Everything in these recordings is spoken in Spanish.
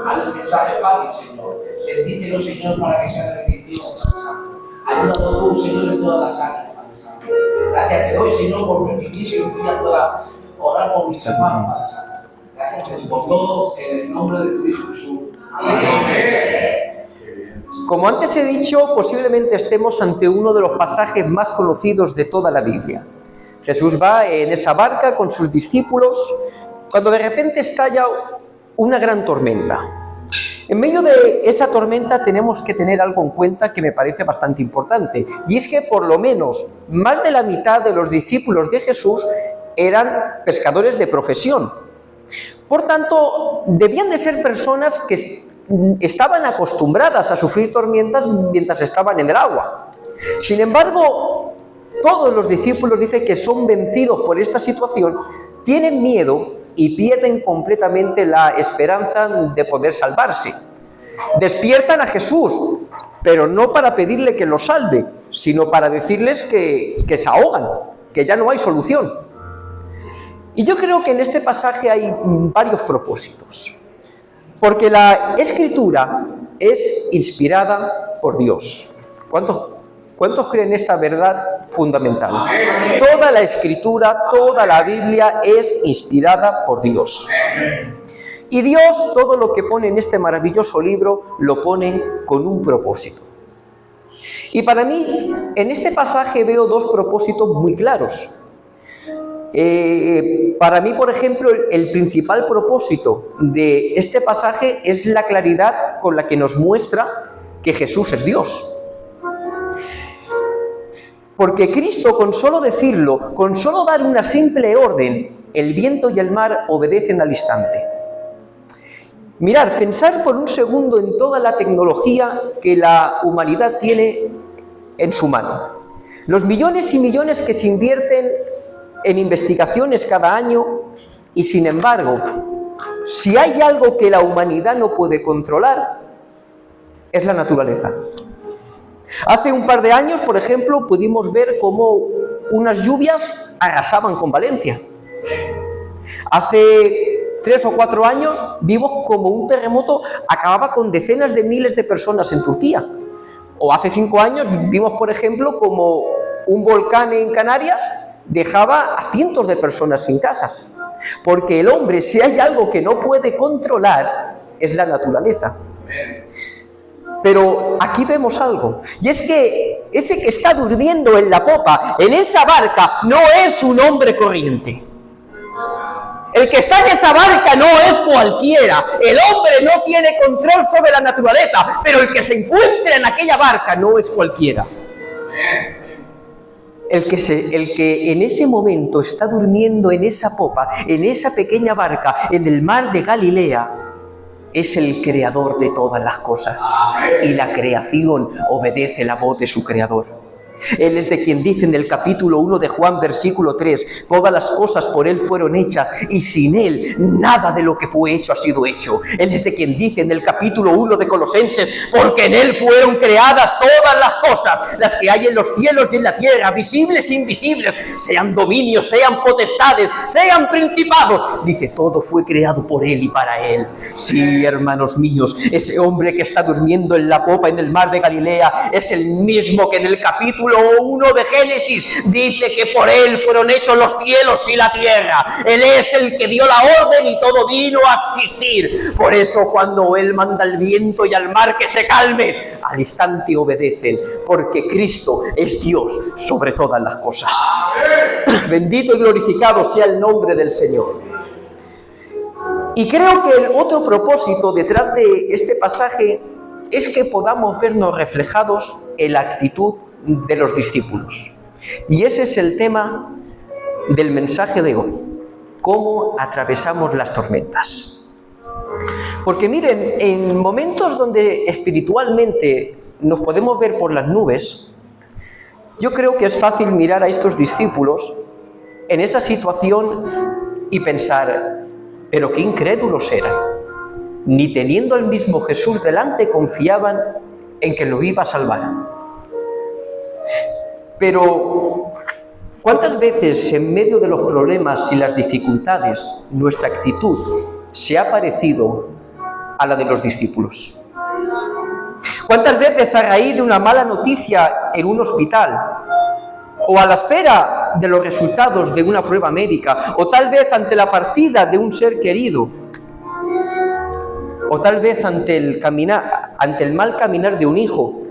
Al mensaje fácil, Señor. Bendícelo, Señor, para que sea de bendición, Padre Santo. Ayúdanos tú, Señor, en todas las áreas, Padre Santo. Gracias te doy, Señor, por permitir que un día pueda orar por mis hermanos, Padre Santo. Gracias por todo, en el nombre de tu Hijo Jesús. Amén. Como antes he dicho, posiblemente estemos ante uno de los pasajes más conocidos de toda la Biblia. Jesús va en esa barca con sus discípulos cuando de repente estalla una gran tormenta. En medio de esa tormenta tenemos que tener algo en cuenta que me parece bastante importante, y es que por lo menos más de la mitad de los discípulos de Jesús eran pescadores de profesión. Por tanto, debían de ser personas que estaban acostumbradas a sufrir tormentas mientras estaban en el agua. Sin embargo, todos los discípulos dicen que son vencidos por esta situación, tienen miedo y pierden completamente la esperanza de poder salvarse. Despiertan a Jesús, pero no para pedirle que los salve, sino para decirles que se ahogan, que ya no hay solución. Y yo creo que en este pasaje hay varios propósitos, porque la Escritura es inspirada por Dios. ¿Cuántos creen esta verdad fundamental? Toda la Escritura, toda la Biblia es inspirada por Dios. Y Dios todo lo que pone en este maravilloso libro lo pone con un propósito. Y para mí, en este pasaje veo dos propósitos muy claros. Para mí, por ejemplo, el principal propósito de este pasaje es la claridad con la que nos muestra que Jesús es Dios. Porque Cristo, con solo decirlo, con solo dar una simple orden, el viento y el mar obedecen al instante. Mirad, pensar por un segundo en toda la tecnología que la humanidad tiene en su mano. Los millones y millones que se invierten en investigaciones cada año y, sin embargo, si hay algo que la humanidad no puede controlar, es la naturaleza. Hace un par de años, por ejemplo, pudimos ver cómo unas lluvias arrasaban con Valencia. Hace 3 o 4 años vimos como un terremoto acababa con decenas de miles de personas en Turquía. O hace 5 años vimos, por ejemplo, como un volcán en Canarias dejaba a cientos de personas sin casas. Porque el hombre, si hay algo que no puede controlar, es la naturaleza. Pero aquí vemos algo, y es que ese que está durmiendo en la popa, en esa barca, no es un hombre corriente. El que está en esa barca no es cualquiera. El hombre no tiene control sobre la naturaleza, pero el que se encuentra en aquella barca no es cualquiera. El que en ese momento está durmiendo en esa popa, en esa pequeña barca, en el mar de Galilea, es el creador de todas las cosas. Y la creación obedece la voz de su creador. Él es de quien dice en el capítulo 1 de Juan, versículo 3, todas las cosas por Él fueron hechas y sin Él nada de lo que fue hecho ha sido hecho. Él es de quien dice en el capítulo 1 de Colosenses, porque en Él fueron creadas todas las cosas, las que hay en los cielos y en la tierra, visibles e invisibles, sean dominios, sean potestades, sean principados. Dice, todo fue creado por Él y para Él. Sí, hermanos míos, ese hombre que está durmiendo en la popa en el mar de Galilea es el mismo que en el capítulo 1 de Génesis dice que por Él fueron hechos los cielos y la tierra. Él es el que dio la orden y todo vino a existir. Por eso cuando Él manda al viento y al mar que se calme, al instante obedecen, porque Cristo es Dios sobre todas las cosas. Bendito y glorificado sea el nombre del Señor. Y creo que el otro propósito detrás de este pasaje es que podamos vernos reflejados en la actitud de los discípulos. Y ese es el tema del mensaje de hoy: cómo atravesamos las tormentas. Porque miren, en momentos donde espiritualmente nos podemos ver por las nubes, yo creo que es fácil mirar a estos discípulos en esa situación y pensar, pero qué incrédulos eran. Ni teniendo al mismo Jesús delante confiaban en que lo iba a salvar. Pero, ¿cuántas veces en medio de los problemas y las dificultades nuestra actitud se ha parecido a la de los discípulos? ¿Cuántas veces a raíz de una mala noticia en un hospital, o a la espera de los resultados de una prueba médica, o tal vez ante la partida de un ser querido, o tal vez ante el mal caminar de un hijo,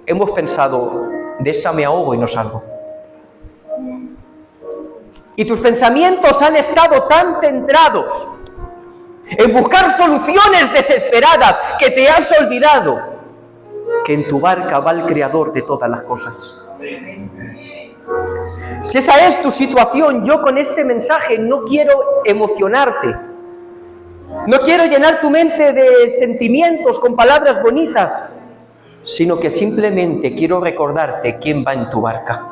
hemos pensado, de esta me ahogo y no salgo? Y tus pensamientos han estado tan centrados en buscar soluciones desesperadas que te has olvidado que en tu barca va el creador de todas las cosas. Si esa es tu situación, yo con este mensaje no quiero emocionarte. No quiero llenar tu mente de sentimientos con palabras bonitas, sino que simplemente quiero recordarte quién va en tu barca.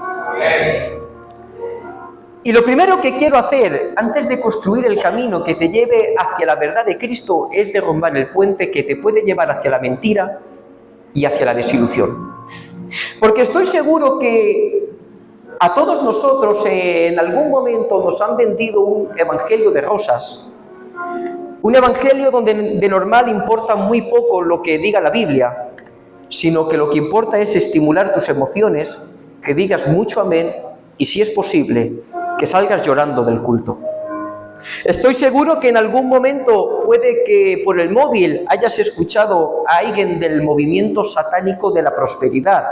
Y lo primero que quiero hacer, antes de construir el camino que te lleve hacia la verdad de Cristo, es derrumbar el puente que te puede llevar hacia la mentira y hacia la desilusión. Porque estoy seguro que a todos nosotros en algún momento nos han vendido un evangelio de rosas. Un evangelio donde de normal importa muy poco lo que diga la Biblia, sino que lo que importa es estimular tus emociones, que digas mucho amén y, si es posible, que salgas llorando del culto. Estoy seguro que en algún momento puede que por el móvil hayas escuchado a alguien del movimiento satánico de la prosperidad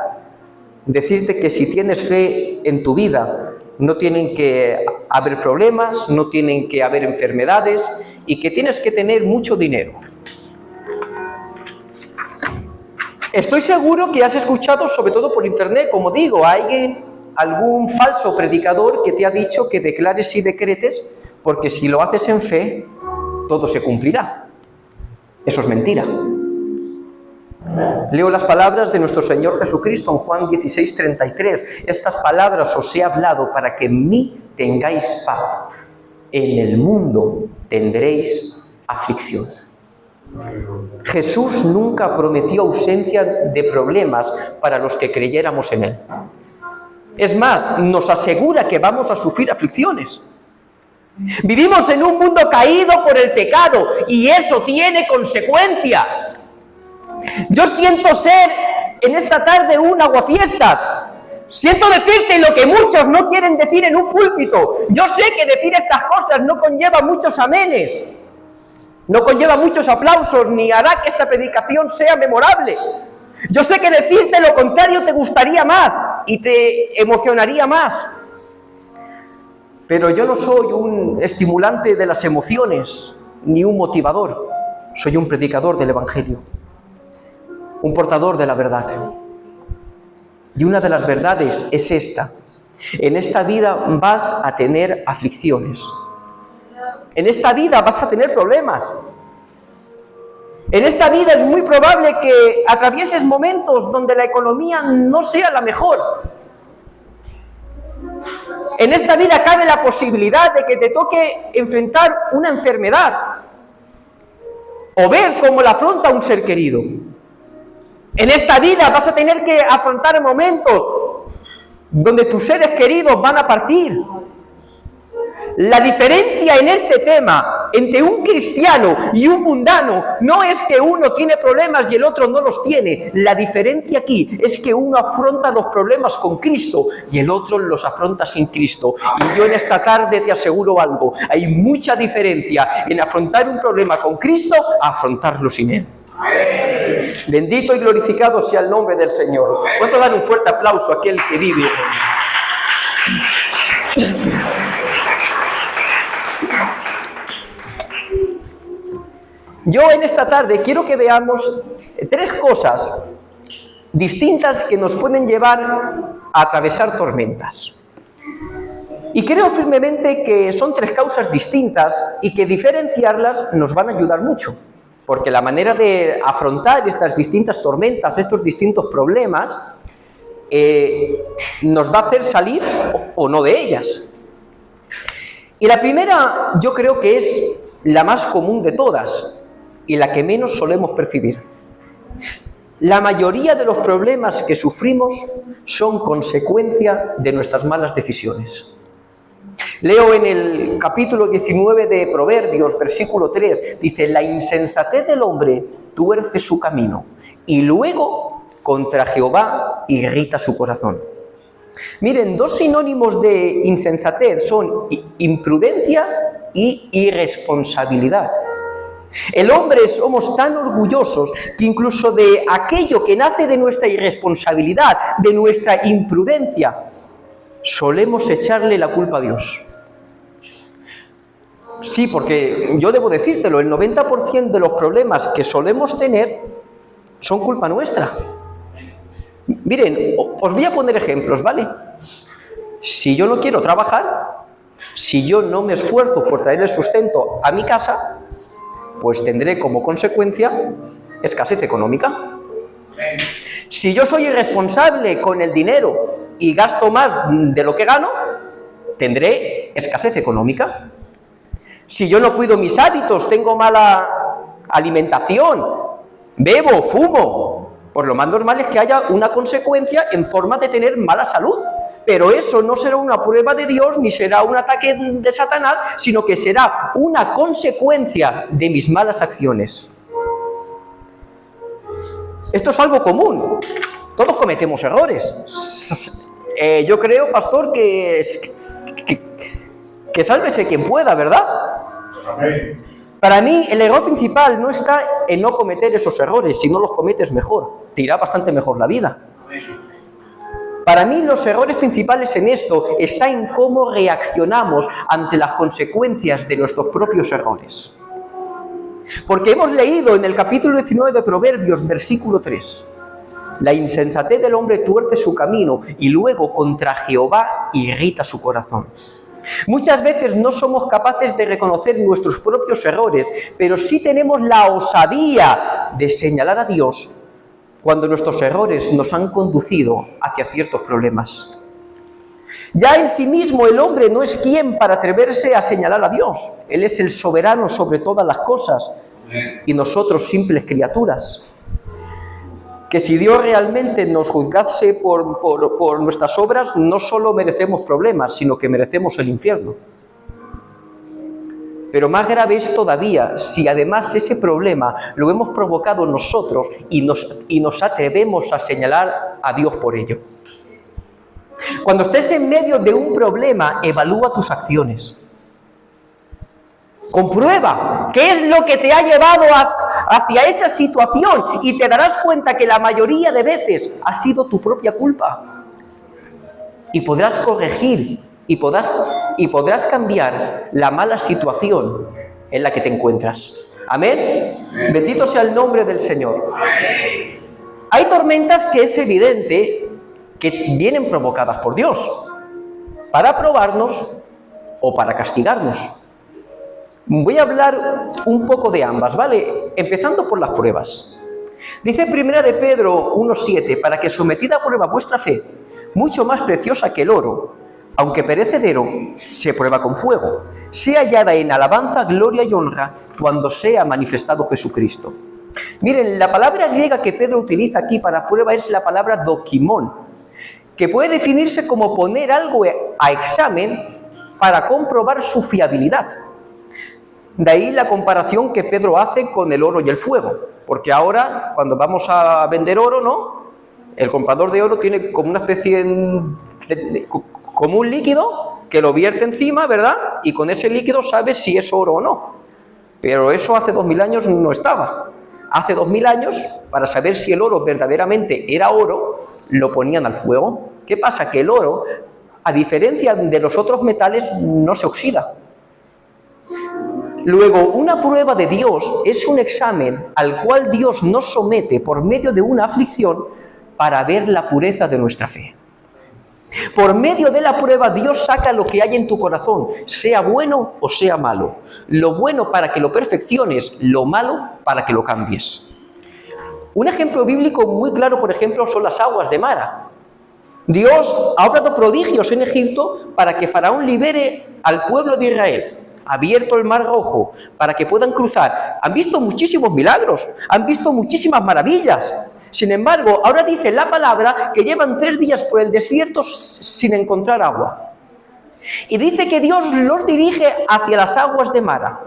decirte que si tienes fe en tu vida no tienen que haber problemas, no tienen que haber enfermedades y que tienes que tener mucho dinero. Estoy seguro que has escuchado, sobre todo por internet, como digo, a algún falso predicador que te ha dicho que declares y decretes, porque si lo haces en fe, todo se cumplirá. Eso es mentira. Leo las palabras de nuestro Señor Jesucristo en Juan 16:33. Estas palabras os he hablado para que en mí tengáis paz. En el mundo tendréis aflicción. Jesús nunca prometió ausencia de problemas para los que creyéramos en Él. Es más, nos asegura que vamos a sufrir aflicciones. Vivimos en un mundo caído por el pecado y eso tiene consecuencias. Yo siento ser en esta tarde un aguafiestas. Siento decirte lo que muchos no quieren decir en un púlpito. Yo sé que decir estas cosas no conlleva muchos amenes, no conlleva muchos aplausos, ni hará que esta predicación sea memorable. Yo sé que decirte lo contrario te gustaría más y te emocionaría más. Pero yo no soy un estimulante de las emociones, ni un motivador. Soy un predicador del Evangelio, un portador de la verdad. Y una de las verdades es esta: en esta vida vas a tener aflicciones. En esta vida vas a tener problemas. En esta vida es muy probable que atravieses momentos donde la economía no sea la mejor. En esta vida cabe la posibilidad de que te toque enfrentar una enfermedad o ver cómo la afronta un ser querido. En esta vida vas a tener que afrontar momentos donde tus seres queridos van a partir. La diferencia en este tema entre un cristiano y un mundano no es que uno tiene problemas y el otro no los tiene. La diferencia aquí es que uno afronta los problemas con Cristo y el otro los afronta sin Cristo. Y yo en esta tarde te aseguro algo: hay mucha diferencia en afrontar un problema con Cristo a afrontarlo sin Él. Bendito y glorificado sea el nombre del Señor. ¿Cuánto dan un fuerte aplauso a aquel que vive? Yo en esta tarde quiero que veamos tres cosas distintas que nos pueden llevar a atravesar tormentas. Y creo firmemente que son tres causas distintas y que diferenciarlas nos van a ayudar mucho. Porque la manera de afrontar estas distintas tormentas, estos distintos problemas, nos va a hacer salir o no de ellas. Y la primera yo creo que es la más común de todas y la que menos solemos percibir. La mayoría de los problemas que sufrimos son consecuencia de nuestras malas decisiones. Leo en el capítulo 19 de Proverbios, versículo 3, dice: la insensatez del hombre tuerce su camino y luego contra Jehová irrita su corazón. Miren, dos sinónimos de insensatez son imprudencia y irresponsabilidad. El hombre somos tan orgullosos que incluso de aquello que nace de nuestra irresponsabilidad, de nuestra imprudencia, solemos echarle la culpa a Dios. Sí, porque yo debo decírtelo, el 90% de los problemas que solemos tener son culpa nuestra. Miren, os voy a poner ejemplos, ¿vale? Si yo no quiero trabajar, si yo no me esfuerzo por traer el sustento a mi casa, pues tendré como consecuencia escasez económica. Si yo soy irresponsable con el dinero y gasto más de lo que gano, tendré escasez económica. Si yo no cuido mis hábitos, tengo mala alimentación, bebo, fumo, pues lo más normal es que haya una consecuencia en forma de tener mala salud. Pero eso no será una prueba de Dios ni será un ataque de Satanás, sino que será una consecuencia de mis malas acciones. Esto es algo común. Todos cometemos errores. Yo creo, pastor, que sálvese quien pueda, ¿verdad? Amén. Para mí, el error principal no está en no cometer esos errores. Si no los cometes, mejor. Te irá bastante mejor la vida. Para mí, los errores principales en esto está en cómo reaccionamos ante las consecuencias de nuestros propios errores. Porque hemos leído en el capítulo 19 de Proverbios, versículo 3, la insensatez del hombre tuerce su camino y luego contra Jehová irrita su corazón. Muchas veces no somos capaces de reconocer nuestros propios errores, pero sí tenemos la osadía de señalar a Dios cuando nuestros errores nos han conducido hacia ciertos problemas. Ya en sí mismo el hombre no es quien para atreverse a señalar a Dios. Él es el soberano sobre todas las cosas y nosotros simples criaturas. Que si Dios realmente nos juzgase por nuestras obras, no solo merecemos problemas, sino que merecemos el infierno. Pero más grave es todavía si además ese problema lo hemos provocado nosotros y nos atrevemos a señalar a Dios por ello. Cuando estés en medio de un problema, evalúa tus acciones. Comprueba qué es lo que te ha llevado hacia esa situación y te darás cuenta que la mayoría de veces ha sido tu propia culpa. Y podrás corregir y podrás cambiar la mala situación en la que te encuentras. ¿Amén? Bendito sea el nombre del Señor. Hay tormentas que es evidente que vienen provocadas por Dios, para probarnos o para castigarnos. Voy a hablar un poco de ambas, ¿vale? Empezando por las pruebas. Dice 1 de Pedro 1:7, para que sometida a prueba vuestra fe, mucho más preciosa que el oro, aunque perecedero, se prueba con fuego, sea hallada en alabanza, gloria y honra cuando sea manifestado Jesucristo. Miren, la palabra griega que Pedro utiliza aquí para prueba es la palabra dokimón, que puede definirse como poner algo a examen para comprobar su fiabilidad. De ahí la comparación que Pedro hace con el oro y el fuego, porque ahora cuando vamos a vender oro, ¿no? El comprador de oro tiene como una especie como un líquido que lo vierte encima, ¿verdad? Y con ese líquido sabe si es oro o no. Pero eso hace 2000 años no estaba. Hace 2000 años, para saber si el oro verdaderamente era oro, lo ponían al fuego. ¿Qué pasa? Que el oro, a diferencia de los otros metales, no se oxida. Luego, una prueba de Dios es un examen al cual Dios nos somete por medio de una aflicción para ver la pureza de nuestra fe. Por medio de la prueba, Dios saca lo que hay en tu corazón, sea bueno o sea malo. Lo bueno para que lo perfecciones, lo malo para que lo cambies. Un ejemplo bíblico muy claro, por ejemplo, son las aguas de Mara. Dios ha obrado prodigios en Egipto para que Faraón libere al pueblo de Israel. Ha abierto el Mar Rojo para que puedan cruzar. Han visto muchísimos milagros, han visto muchísimas maravillas. Sin embargo, ahora dice la palabra que llevan 3 días por el desierto sin encontrar agua. Y dice que Dios los dirige hacia las aguas de Mara.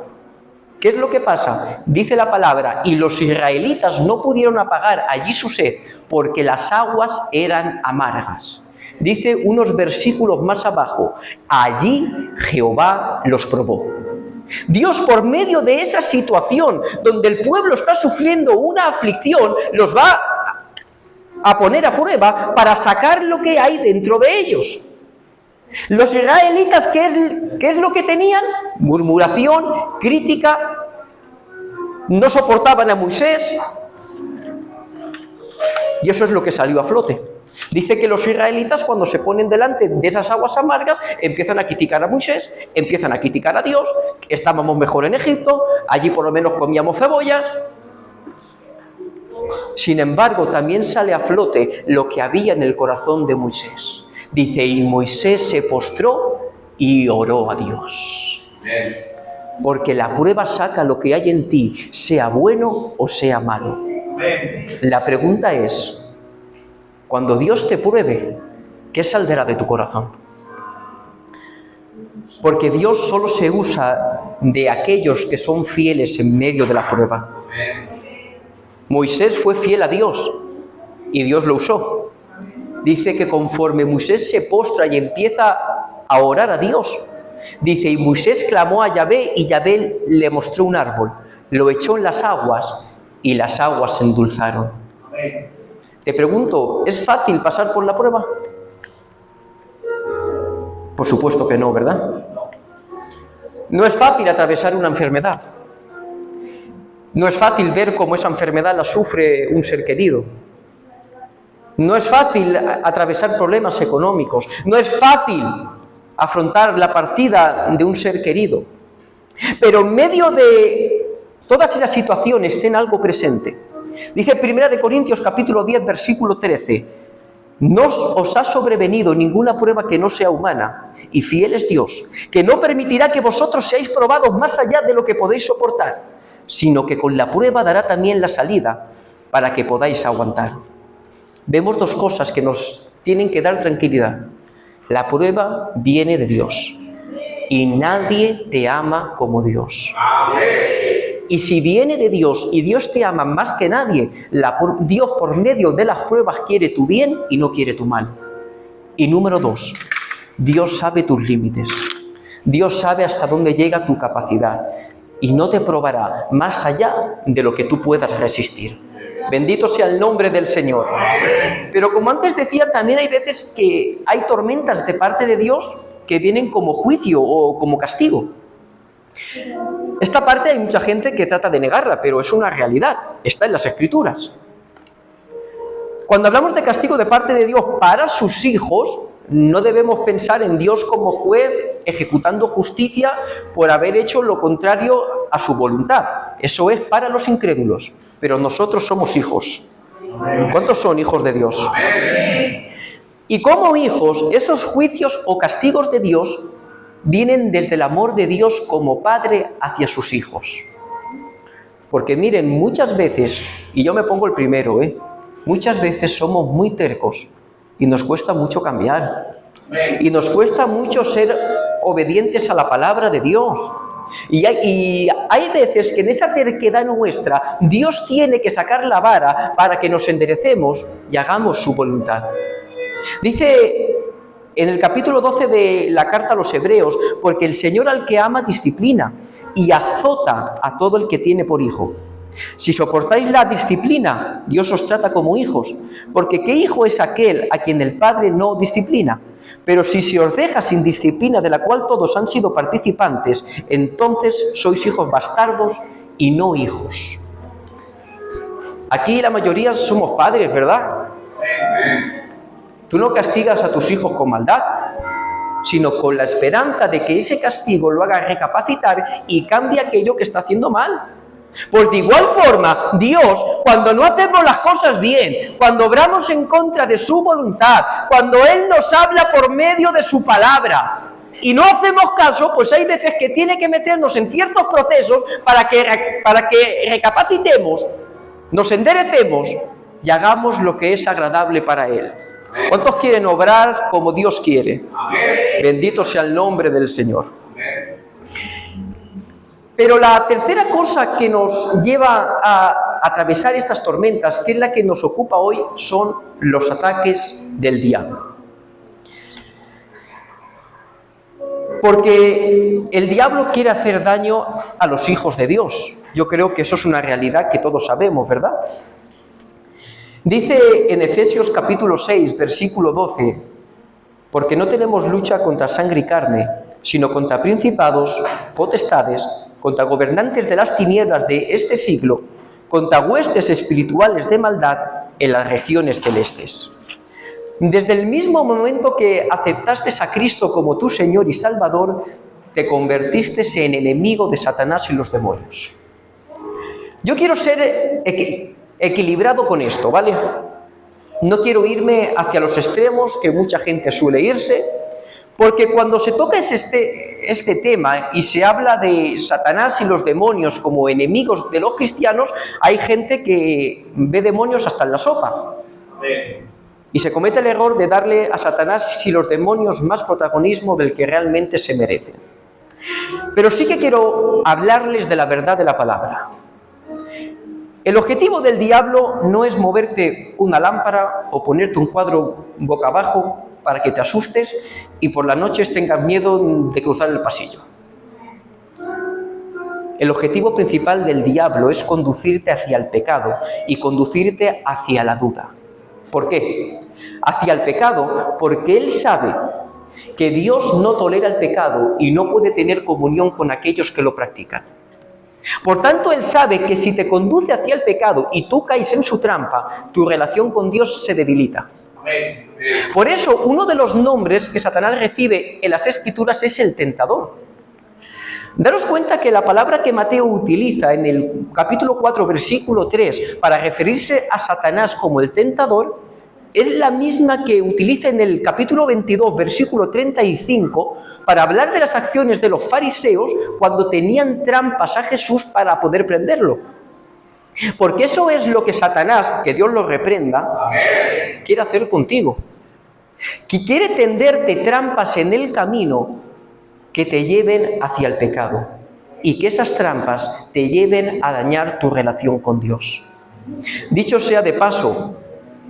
¿Qué es lo que pasa? Dice la palabra, y los israelitas no pudieron apagar allí su sed, porque las aguas eran amargas. Dice unos versículos más abajo, allí Jehová los probó. Dios, por medio de esa situación donde el pueblo está sufriendo una aflicción, los va a poner a prueba para sacar lo que hay dentro de ellos. Los israelitas, ¿qué es lo que tenían? Murmuración, crítica, no soportaban a Moisés, y eso es lo que salió a flote. Dice que los israelitas, cuando se ponen delante de esas aguas amargas, empiezan a criticar a Moisés, empiezan a criticar a Dios. Estábamos mejor en Egipto, allí por lo menos comíamos cebollas. Sin embargo, también sale a flote lo que había en el corazón de Moisés. Dice, y Moisés se postró y oró a Dios. Porque la prueba saca lo que hay en ti, sea bueno o sea malo. La pregunta es, cuando Dios te pruebe, ¿qué saldrá de tu corazón? Porque Dios solo se usa de aquellos que son fieles en medio de la prueba. Moisés fue fiel a Dios y Dios lo usó. Dice que conforme Moisés se postra y empieza a orar a Dios, dice, y Moisés clamó a Yahvé y Yahvé le mostró un árbol, lo echó en las aguas y las aguas se endulzaron. Te pregunto, ¿es fácil pasar por la prueba? Por supuesto que no, ¿verdad? No es fácil atravesar una enfermedad. No es fácil ver cómo esa enfermedad la sufre un ser querido. No es fácil atravesar problemas económicos. No es fácil afrontar la partida de un ser querido. Pero en medio de todas esas situaciones, ten algo presente. Dice 1 Corintios capítulo 10, versículo 13. No os ha sobrevenido ninguna prueba que no sea humana, y fiel es Dios, que no permitirá que vosotros seáis probados más allá de lo que podéis soportar, sino que con la prueba dará también la salida para que podáis aguantar. Vemos dos cosas que nos tienen que dar tranquilidad. La prueba viene de Dios y nadie te ama como Dios. Y si viene de Dios y Dios te ama más que nadie, Dios por medio de las pruebas quiere tu bien y no quiere tu mal. Y número 2, Dios sabe tus límites. Dios sabe hasta dónde llega tu capacidad y no te probará más allá de lo que tú puedas resistir. Bendito sea el nombre del Señor. Pero como antes decía, también hay veces que hay tormentas de parte de Dios que vienen como juicio o como castigo. Esta parte hay mucha gente que trata de negarla, pero es una realidad, está en las Escrituras. Cuando hablamos de castigo de parte de Dios para sus hijos, no debemos pensar en Dios como juez ejecutando justicia por haber hecho lo contrario a su voluntad. Eso es para los incrédulos, pero nosotros somos hijos. ¿Cuántos son hijos de Dios? Y como hijos, esos juicios o castigos de Dios vienen desde el amor de Dios como padre hacia sus hijos. Porque miren, muchas veces, y yo me pongo el primero, muchas veces somos muy tercos y nos cuesta mucho cambiar. Y nos cuesta mucho ser obedientes a la palabra de Dios. Y hay veces que en esa terquedad nuestra, Dios tiene que sacar la vara para que nos enderecemos y hagamos su voluntad. Dice en el capítulo 12 de la carta a los Hebreos, porque el Señor al que ama disciplina y azota a todo el que tiene por hijo. Si soportáis la disciplina, Dios os trata como hijos, porque ¿qué hijo es aquel a quien el Padre no disciplina? Pero si se os deja sin disciplina de la cual todos han sido participantes, entonces sois hijos bastardos y no hijos. Aquí la mayoría somos padres, ¿verdad? Tú no castigas a tus hijos con maldad, sino con la esperanza de que ese castigo lo haga recapacitar y cambie aquello que está haciendo mal. Pues de igual forma, Dios, cuando no hacemos las cosas bien, cuando obramos en contra de su voluntad, cuando Él nos habla por medio de su palabra y no hacemos caso, pues hay veces que tiene que meternos en ciertos procesos para que recapacitemos, nos enderecemos y hagamos lo que es agradable para Él. ¿Cuántos quieren obrar como Dios quiere? Bendito sea el nombre del Señor. Pero la tercera cosa que nos lleva a atravesar estas tormentas, que es la que nos ocupa hoy, son los ataques del diablo. Porque el diablo quiere hacer daño a los hijos de Dios. Yo creo que eso es una realidad que todos sabemos, ¿verdad? Dice en Efesios capítulo 6, versículo 12, porque no tenemos lucha contra sangre y carne, sino contra principados, potestades, contra gobernantes de las tinieblas de este siglo, contra huestes espirituales de maldad en las regiones celestes. Desde el mismo momento que aceptaste a Cristo como tu Señor y Salvador, te convertiste en enemigo de Satanás y los demonios. Yo quiero ser equilibrado con esto, ¿vale? No quiero irme hacia los extremos que mucha gente suele irse, porque cuando se toca este tema y se habla de Satanás y los demonios como enemigos de los cristianos, hay gente que ve demonios hasta en la sopa. Y se comete el error de darle a Satanás y los demonios más protagonismo del que realmente se merecen. Pero sí que quiero hablarles de la verdad de la palabra. El objetivo del diablo no es moverte una lámpara o ponerte un cuadro boca abajo para que te asustes y por las noches tengas miedo de cruzar el pasillo. El objetivo principal del diablo es conducirte hacia el pecado y conducirte hacia la duda. ¿Por qué? Hacia el pecado, porque él sabe que Dios no tolera el pecado y no puede tener comunión con aquellos que lo practican. Por tanto, él sabe que si te conduce hacia el pecado y tú caes en su trampa, tu relación con Dios se debilita. Por eso, uno de los nombres que Satanás recibe en las Escrituras es el tentador. Daros cuenta que la palabra que Mateo utiliza en el capítulo 4, versículo 3, para referirse a Satanás como el tentador, es la misma que utiliza en el capítulo 22, versículo 35, para hablar de las acciones de los fariseos cuando tenían trampas a Jesús para poder prenderlo. Porque eso es lo que Satanás, que Dios lo reprenda, quiere hacer contigo. Que quiere tenderte trampas en el camino que te lleven hacia el pecado y que esas trampas te lleven a dañar tu relación con Dios. Dicho sea de paso,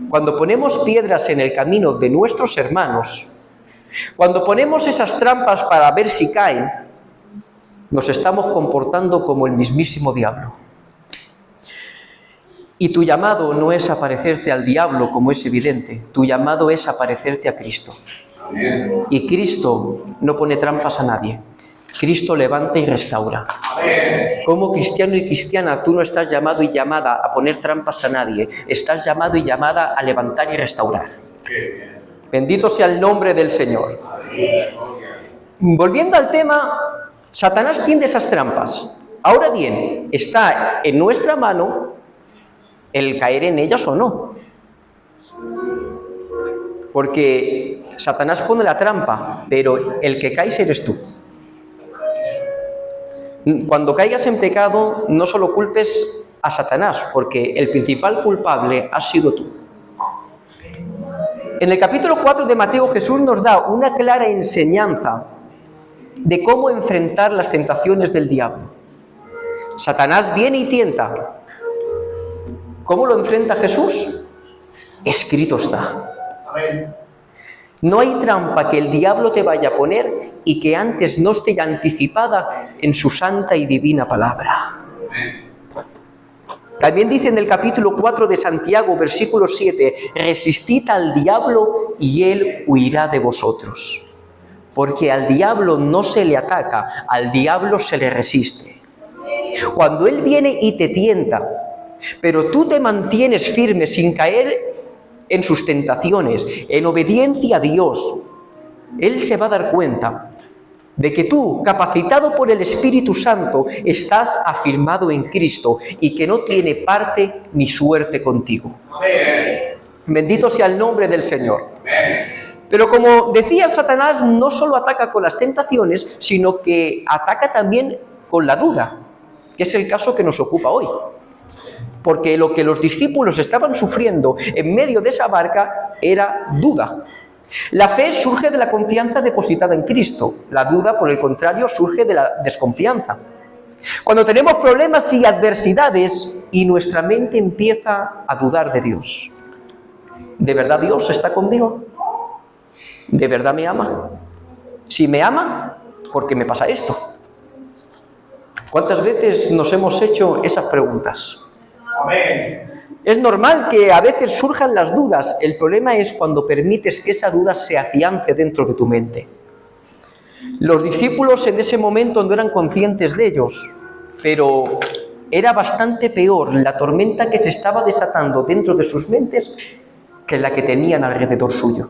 cuando ponemos piedras en el camino de nuestros hermanos, cuando ponemos esas trampas para ver si caen, nos estamos comportando como el mismísimo diablo. Y tu llamado no es aparecerte al diablo, como es evidente, tu llamado es aparecerte a Cristo. Y Cristo no pone trampas a nadie. Cristo levanta y restaura. Como cristiano y cristiana, tú no estás llamado y llamada a poner trampas a nadie. Estás llamado y llamada a levantar y restaurar. Bendito sea el nombre del Señor. Volviendo al tema, Satanás tiende esas trampas. Ahora bien, está en nuestra mano el caer en ellas o no. Porque Satanás pone la trampa, pero el que caes eres tú. Cuando caigas en pecado, no solo culpes a Satanás, porque el principal culpable has sido tú. En el capítulo 4 de Mateo, Jesús nos da una clara enseñanza de cómo enfrentar las tentaciones del diablo. Satanás viene y tienta. ¿Cómo lo enfrenta Jesús? Escrito está. No hay trampa que el diablo te vaya a poner y que antes no esté ya anticipada en su santa y divina palabra. También dice en el capítulo 4 de Santiago, versículo 7, resistid al diablo y él huirá de vosotros. Porque al diablo no se le ataca, al diablo se le resiste. Cuando él viene y te tienta, pero tú te mantienes firme sin caer en sus tentaciones, en obediencia a Dios, él se va a dar cuenta de que tú, capacitado por el Espíritu Santo, estás afirmado en Cristo y que no tiene parte ni suerte contigo. Amén. Bendito sea el nombre del Señor. Amén. Pero como decía, Satanás no solo ataca con las tentaciones, sino que ataca también con la duda, que es el caso que nos ocupa hoy. Porque lo que los discípulos estaban sufriendo en medio de esa barca era duda. La fe surge de la confianza depositada en Cristo. La duda, por el contrario, surge de la desconfianza. Cuando tenemos problemas y adversidades y nuestra mente empieza a dudar de Dios. ¿De verdad Dios está conmigo? ¿De verdad me ama? Si me ama, ¿por qué me pasa esto? ¿Cuántas veces nos hemos hecho esas preguntas? Amén. Es normal que a veces surjan las dudas. El problema es cuando permites que esa duda se afiance dentro de tu mente. Los discípulos en ese momento no eran conscientes de ellos, pero era bastante peor la tormenta que se estaba desatando dentro de sus mentes que la que tenían alrededor suyo.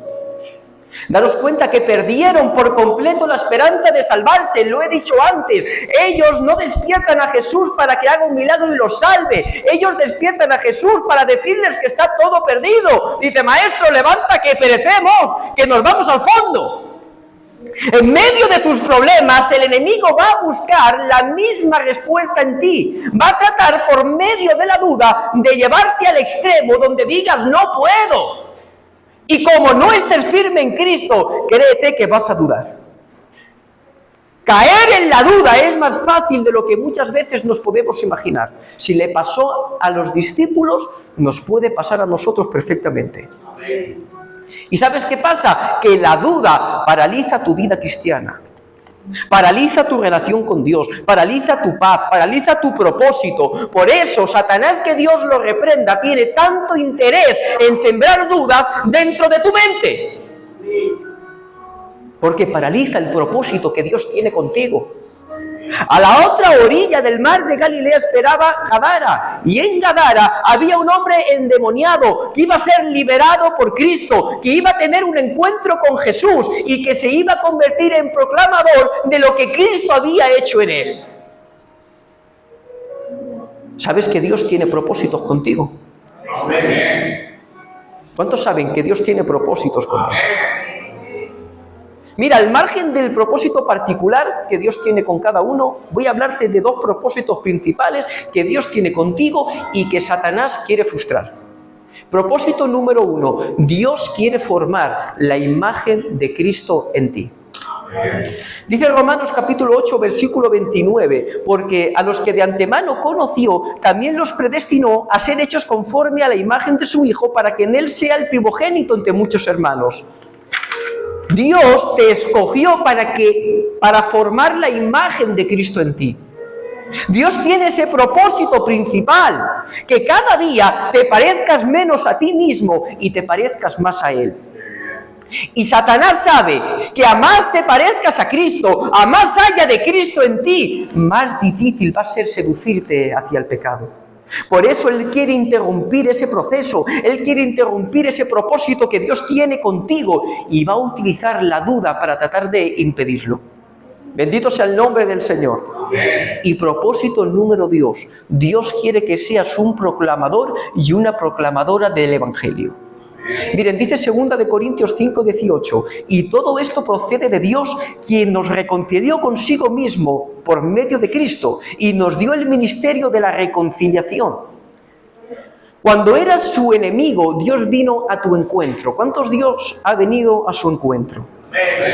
Daros cuenta que perdieron por completo la esperanza de salvarse, lo he dicho antes. Ellos no despiertan a Jesús para que haga un milagro y los salve. Ellos despiertan a Jesús para decirles que está todo perdido. Dice, maestro, levanta que perecemos, que nos vamos al fondo. En medio de tus problemas, el enemigo va a buscar la misma respuesta en ti. Va a tratar por medio de la duda de llevarte al extremo donde digas, no puedo. Y como no estés firme en Cristo, créete que vas a dudar. Caer en la duda es más fácil de lo que muchas veces nos podemos imaginar. Si le pasó a los discípulos, nos puede pasar a nosotros perfectamente. ¿Y sabes qué pasa? Que la duda paraliza tu vida cristiana. Paraliza tu relación con Dios, paraliza tu paz, paraliza tu propósito. Por eso Satanás, que Dios lo reprenda, tiene tanto interés en sembrar dudas dentro de tu mente. Porque paraliza el propósito que Dios tiene contigo. A la otra orilla del mar de Galilea esperaba Gadara, y en Gadara había un hombre endemoniado que iba a ser liberado por Cristo, que iba a tener un encuentro con Jesús y que se iba a convertir en proclamador de lo que Cristo había hecho en él. ¿Sabes que Dios tiene propósitos contigo? Amén. ¿Cuántos saben que Dios tiene propósitos contigo? Mira, al margen del propósito particular que Dios tiene con cada uno, voy a hablarte de dos propósitos principales que Dios tiene contigo y que Satanás quiere frustrar. Propósito número 1, Dios quiere formar la imagen de Cristo en ti. Dice Romanos capítulo 8, versículo 29, porque a los que de antemano conoció, también los predestinó a ser hechos conforme a la imagen de su Hijo, para que en él sea el primogénito entre muchos hermanos. Dios te escogió para formar la imagen de Cristo en ti. Dios tiene ese propósito principal, que cada día te parezcas menos a ti mismo y te parezcas más a Él. Y Satanás sabe que a más te parezcas a Cristo, a más haya de Cristo en ti, más difícil va a ser seducirte hacia el pecado. Por eso Él quiere interrumpir ese proceso, Él quiere interrumpir ese propósito que Dios tiene contigo y va a utilizar la duda para tratar de impedirlo. Bendito sea el nombre del Señor. Amén. Y propósito número 2, Dios quiere que seas un proclamador y una proclamadora del Evangelio. Miren, dice 2 de Corintios 5:18, y todo esto procede de Dios, quien nos reconcilió consigo mismo por medio de Cristo y nos dio el ministerio de la reconciliación. Cuando eras su enemigo, Dios vino a tu encuentro. ¿Cuántos Dios ha venido a su encuentro?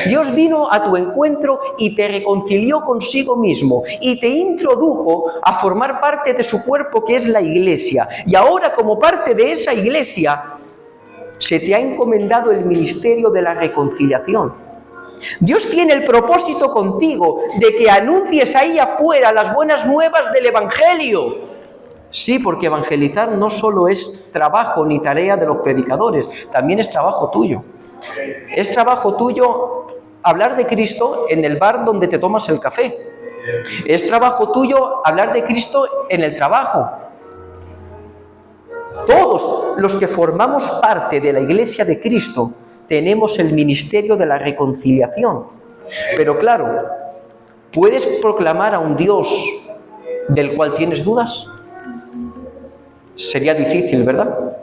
Dios vino a tu encuentro y te reconcilió consigo mismo y te introdujo a formar parte de su cuerpo, que es la Iglesia. Y ahora, como parte de esa Iglesia, se te ha encomendado el ministerio de la reconciliación. Dios tiene el propósito contigo de que anuncies ahí afuera las buenas nuevas del Evangelio. Sí, porque evangelizar no solo es trabajo ni tarea de los predicadores, también es trabajo tuyo. Es trabajo tuyo hablar de Cristo en el bar donde te tomas el café. Es trabajo tuyo hablar de Cristo en el trabajo. Todos los que formamos parte de la Iglesia de Cristo tenemos el ministerio de la reconciliación. Pero claro, ¿puedes proclamar a un Dios del cual tienes dudas? Sería difícil, ¿verdad?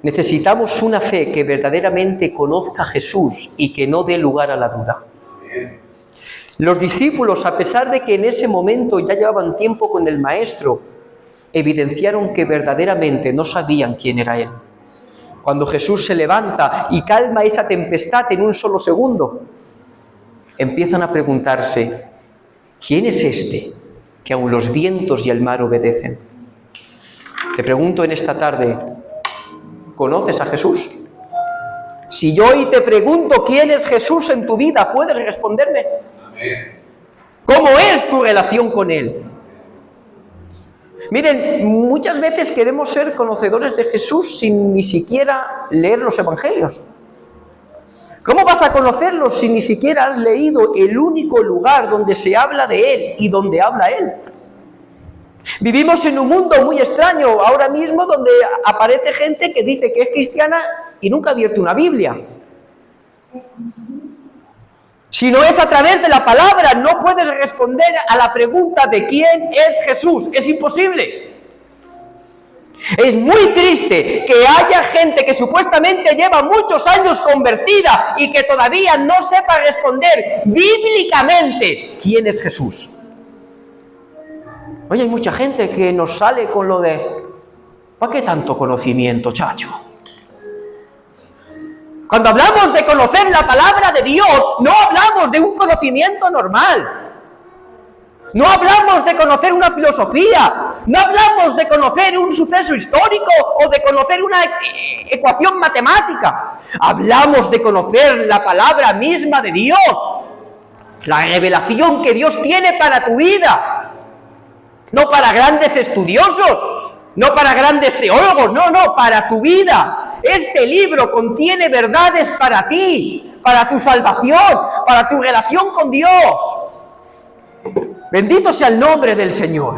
Necesitamos una fe que verdaderamente conozca a Jesús y que no dé lugar a la duda. Los discípulos, a pesar de que en ese momento ya llevaban tiempo con el Maestro, evidenciaron que verdaderamente no sabían quién era Él. Cuando Jesús se levanta y calma esa tempestad en un solo segundo, empiezan a preguntarse, ¿quién es este que aun los vientos y el mar obedecen? Te pregunto en esta tarde, ¿conoces a Jesús? Si yo hoy te pregunto quién es Jesús en tu vida, ¿puedes responderme? Amén. ¿Cómo es tu relación con Él? Miren, muchas veces queremos ser conocedores de Jesús sin ni siquiera leer los evangelios. ¿Cómo vas a conocerlo si ni siquiera has leído el único lugar donde se habla de Él y donde habla Él? Vivimos en un mundo muy extraño ahora mismo, donde aparece gente que dice que es cristiana y nunca ha abierto una Biblia. Si no es a través de la palabra, no puedes responder a la pregunta de quién es Jesús. Es imposible. Es muy triste que haya gente que supuestamente lleva muchos años convertida y que todavía no sepa responder bíblicamente quién es Jesús. Oye, hay mucha gente que nos sale con lo de ¿para qué tanto conocimiento, chacho? Cuando hablamos de conocer la palabra de Dios, no hablamos de un conocimiento normal. No hablamos de conocer una filosofía, no hablamos de conocer un suceso histórico o de conocer una ecuación matemática. Hablamos de conocer la palabra misma de Dios, la revelación que Dios tiene para tu vida. No para grandes estudiosos, no para grandes teólogos, no, para tu vida. Este libro contiene verdades para ti, para tu salvación, para tu relación con Dios. Bendito sea el nombre del Señor.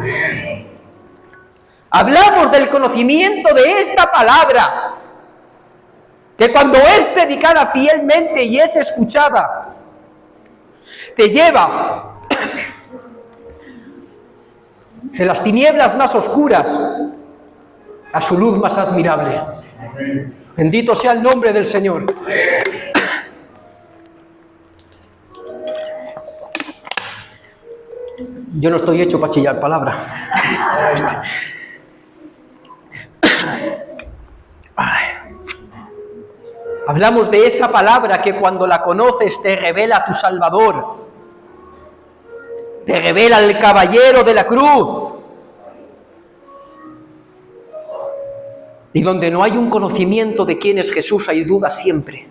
Hablamos del conocimiento de esta palabra, que cuando es predicada fielmente y es escuchada, te lleva de las tinieblas más oscuras a su luz más admirable. Bendito sea el nombre del Señor. Yo no estoy hecho para chillar palabra. Hablamos de esa palabra que cuando la conoces te revela a tu Salvador, te revela al caballero de la cruz. Y donde no hay un conocimiento de quién es Jesús, hay duda siempre.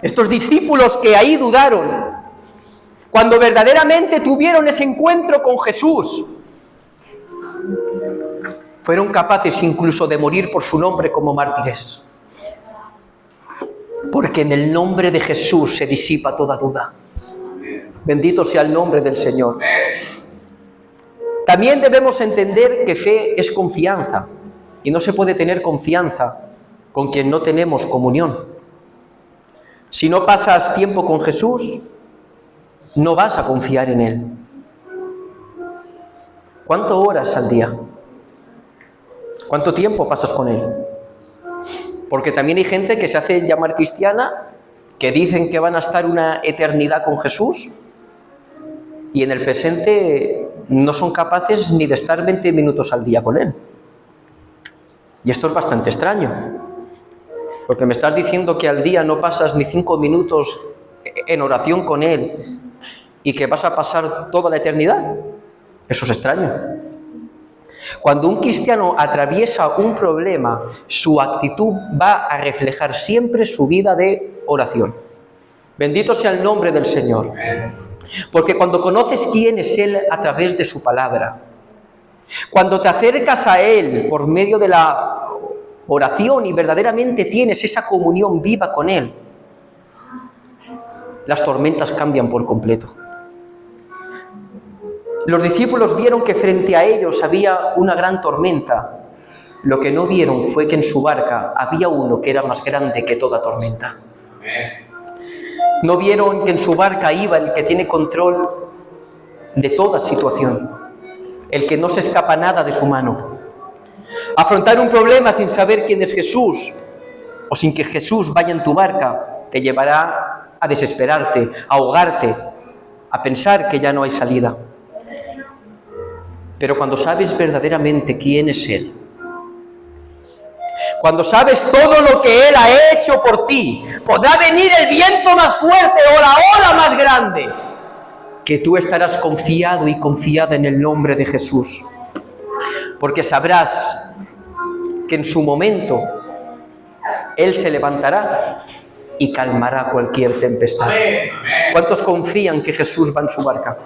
Estos discípulos que ahí dudaron, cuando verdaderamente tuvieron ese encuentro con Jesús, fueron capaces incluso de morir por su nombre como mártires. Porque en el nombre de Jesús se disipa toda duda. Bendito sea el nombre del Señor. También debemos entender que fe es confianza. Y no se puede tener confianza con quien no tenemos comunión. Si no pasas tiempo con Jesús, no vas a confiar en Él. ¿Cuántas horas al día? ¿Cuánto tiempo pasas con Él? Porque también hay gente que se hace llamar cristiana, que dicen que van a estar una eternidad con Jesús, y en el presente no son capaces ni de estar 20 minutos al día con Él. Y esto es bastante extraño, porque me estás diciendo que al día no pasas ni 5 minutos en oración con Él y que vas a pasar toda la eternidad. Eso es extraño. Cuando un cristiano atraviesa un problema, su actitud va a reflejar siempre su vida de oración. Bendito sea el nombre del Señor. Porque cuando conoces quién es Él a través de su palabra, cuando te acercas a Él por medio de la oración y verdaderamente tienes esa comunión viva con Él, las tormentas cambian por completo. Los discípulos vieron que frente a ellos había una gran tormenta. Lo que no vieron fue que en su barca había uno que era más grande que toda tormenta. No vieron que en su barca iba el que tiene control de toda situación, el que no se escapa nada de su mano. Afrontar un problema sin saber quién es Jesús o sin que Jesús vaya en tu barca te llevará a desesperarte, a ahogarte, a pensar que ya no hay salida. Pero cuando sabes verdaderamente quién es Él, cuando sabes todo lo que Él ha hecho por ti, podrá venir el viento más fuerte o la ola más grande, que tú estarás confiado y confiada en el nombre de Jesús. Porque sabrás que en su momento Él se levantará y calmará cualquier tempestad. ¿Cuántos confían que Jesús va en su barca?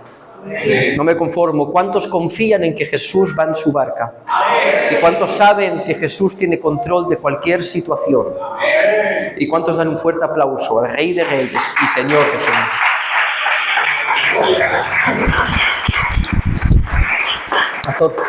No me conformo. ¿Cuántos confían en que Jesús va en su barca? ¿Y cuántos saben que Jesús tiene control de cualquier situación? ¿Y cuántos dan un fuerte aplauso al Rey de Reyes y Señor de Señores? A todos.